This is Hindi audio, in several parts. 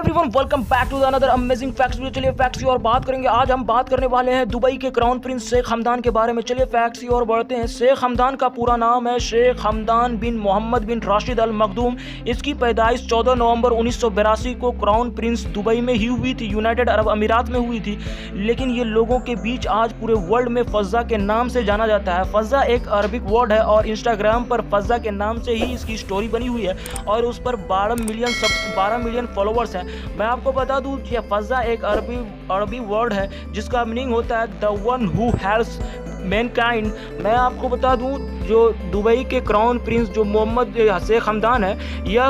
Everyone, welcome back to another amazing facts video. चलिए फैक्ट्स की और बात करेंगे। आज हम बात करने वाले हैं दुबई के क्राउन प्रिंस शेख हमदान के बारे में। चलिए फैक्ट्स की और बढ़ते हैं। शेख हमदान का पूरा नाम है शेख हमदान बिन मोहम्मद बिन राशिद अल मखदूम। इसकी पैदाइश 14 नवंबर 1982 को क्राउन प्रिंस दुबई में ही हुई थी, यूनाइटेड अरब अमीरात में हुई थी। लेकिन ये लोगों के बीच आज पूरे वर्ल्ड में फज्जा के नाम से जाना जाता है। फज्जा एक अरबिक वर्ड है और इंस्टाग्राम पर फज्जा के नाम से ही इसकी स्टोरी बनी हुई है और उस पर 12 मिलियन फॉलोवर्स हैं। मैं आपको बता दूं कि फज्जा एक अरबी वर्ड है जिसका मीनिंग होता है the one who helps Mankind. मैं आपको बता दूं जो दुबई के क्राउन प्रिंस जो मोहम्मद शेख हमदान है, यह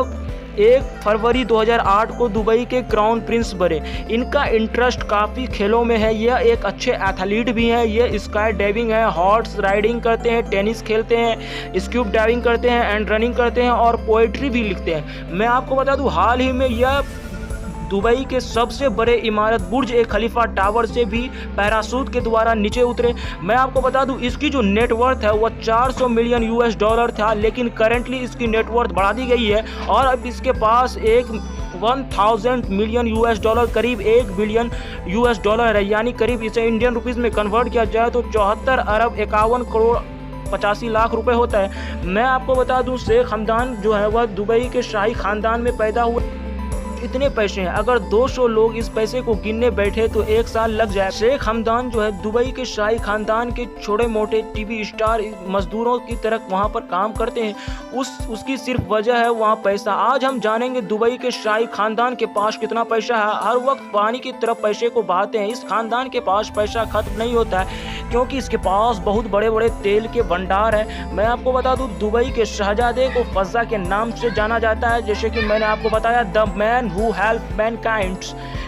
1 फरवरी 2008 को दुबई के क्राउन प्रिंस बने। इनका इंटरेस्ट काफ़ी खेलों में है। यह एक अच्छे एथलीट भी हैं। ये स्काई डाइविंग है, हॉर्स राइडिंग करते हैं, टेनिस खेलते हैं, स्क्यूब डाइविंग करते हैं एंड रनिंग करते हैं और पोएट्री भी लिखते हैं। मैं आपको बता दूं हाल ही में यह दुबई के सबसे बड़े इमारत बुर्ज ए खलीफा टावर से भी पैराशूट के द्वारा नीचे उतरे। मैं आपको बता दूं इसकी जो नेटवर्थ है वह 400 मिलियन यूएस डॉलर था, लेकिन करेंटली इसकी नेटवर्थ बढ़ा दी गई है और अब इसके पास 1000 मिलियन यूएस डॉलर, करीब 1 बिलियन यूएस डॉलर है। यानी करीब इसे इंडियन रुपीस में कन्वर्ट किया जाए तो 74 अरब 51 करोड़ 85 लाख रुपए होता है। मैं आपको बता दूं शेख हमदान जो है वह दुबई के शाही खानदान में पैदा हुए। इतने पैसे हैं, अगर 200 लोग इस पैसे को गिनने बैठे तो 1 साल लग जाए। शेख हमदान जो है दुबई के शाही खानदान के छोटे मोटे टीवी स्टार मजदूरों की तरह वहां पर काम करते हैं। उसकी सिर्फ वजह है वहां पैसा। आज हम जानेंगे दुबई के शाही खानदान के पास कितना पैसा है। हर वक्त पानी की तरफ पैसे को बहाते हैं। इस खानदान के पास पैसा खत्म नहीं होता है क्योंकि इसके पास बहुत बड़े बड़े तेल के भंडार हैं। मैं आपको बता दूं दुबई के शहजादे को फज्जा के नाम से जाना जाता है, जैसे कि मैंने आपको बताया the man who help Mankind.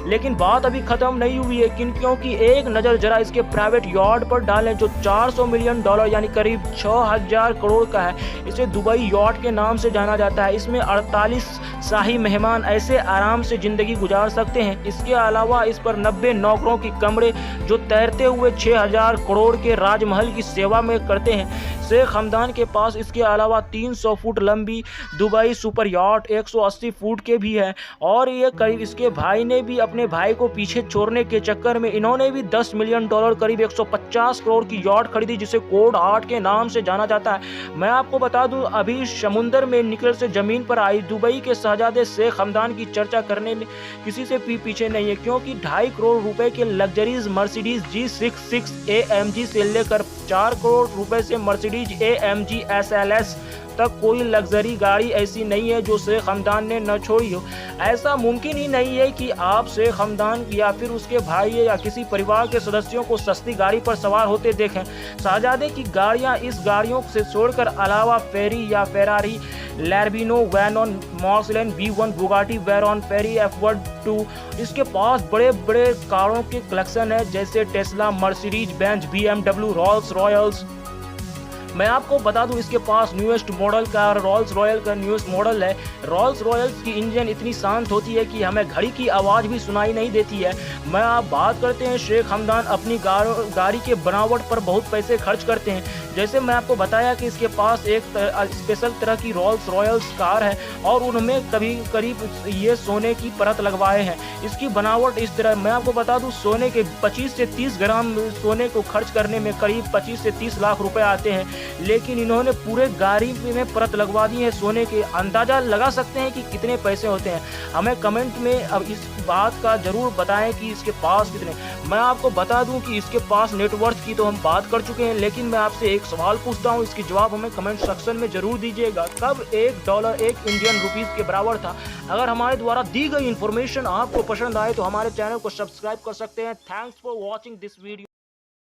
लेकिन बात अभी खत्म नहीं हुई है क्योंकि एक नज़र जरा इसके प्राइवेट यॉट पर डालें जो 400 मिलियन डॉलर यानी करीब 6000 करोड़ का है। इसे दुबई यॉट के नाम से जाना जाता है। इसमें 48 शाही मेहमान ऐसे आराम से ज़िंदगी गुजार सकते हैं। इसके अलावा इस पर 90 नौकरों की कमरे जो तैरते हुए 6000 करोड़ के राजमहल की सेवा में करते हैं। शेख हमदान के पास इसके अलावा 300 फुट लंबी दुबई सुपर यॉट 180 फुट के भी है और ये करीब इसके भाई ने भी अपने भाई को पीछे छोड़ने के चक्कर में इन्होंने भी 10 मिलियन डॉलर करीब 150 करोड़ की यॉट खरीदी जिसे कोड 8 के नाम से जाना जाता है। मैं आपको बता दूं अभी समुंदर में निकल से जमीन पर आई दुबई के शहजादे शेख हमदान की चर्चा करने में किसी से भी पीछे नहीं है क्योंकि 2.5 करोड़ रुपए के लग्जरीज मर्सिडीज G66 AMG से लेकर 4 करोड़ रुपए से मर्सिडीज AMG SLS तक कोई लग्जरी गाड़ी ऐसी नहीं है जो शेख हमदान ने न छोड़ी हो। ऐसा मुमकिन ही नहीं है कि आप शेख हमदान या फिर उसके भाई या किसी परिवार के सदस्यों को सस्ती गाड़ी पर सवार होते देखें। शहजादे की गाड़ियां इस गाड़ियों से छोड़कर अलावा फेरी या Ferrari, Lamborghini Veyron, Mercedes B1, Bugatti Veyron, Ferrari F12। इसके पास बड़े बड़े कारों के कलेक्शन है जैसे Tesla, Mercedes Benz, BMW, Rolls Royce. मैं आपको बता दूं इसके पास न्यूएस्ट मॉडल का रोल्स रॉयल का न्यूएस्ट मॉडल है। रोल्स रॉयल्स की इंजन इतनी शांत होती है कि हमें घड़ी की आवाज़ भी सुनाई नहीं देती है। मैं आप बात करते हैं शेख हमदान अपनी गाड़ी के बनावट पर बहुत पैसे खर्च करते हैं। जैसे मैं आपको बताया कि इसके पास एक स्पेशल तरह की रोल्स रॉयल्स कार है और उनमें कभी करीब ये सोने की परत लगवाए हैं। इसकी बनावट इस तरह, मैं आपको बता दूं सोने के 25 से 30 ग्राम सोने को खर्च करने में करीब 25 से 30 लाख रुपए आते हैं, लेकिन इन्होंने पूरे गाड़ी में परत लगवा दी है सोने के। अंदाजा लगा सकते हैं कि कितने पैसे होते हैं। हमें कमेंट में अब इस बात का जरूर बताएं कि इसके पास कितने। मैं आपको बता दूं कि इसके पास नेटवर्थ की तो हम बात कर चुके हैं, लेकिन मैं आपसे एक सवाल पूछता हूं, इसकी जवाब हमें कमेंट सेक्शन में जरूर दीजिएगा। कब $1 1 इंडियन रुपीस के बराबर था? अगर हमारे द्वारा दी गई इन्फॉर्मेशन आपको पसंद आए तो हमारे चैनल को सब्सक्राइब कर सकते हैं। Thanks for watching this video.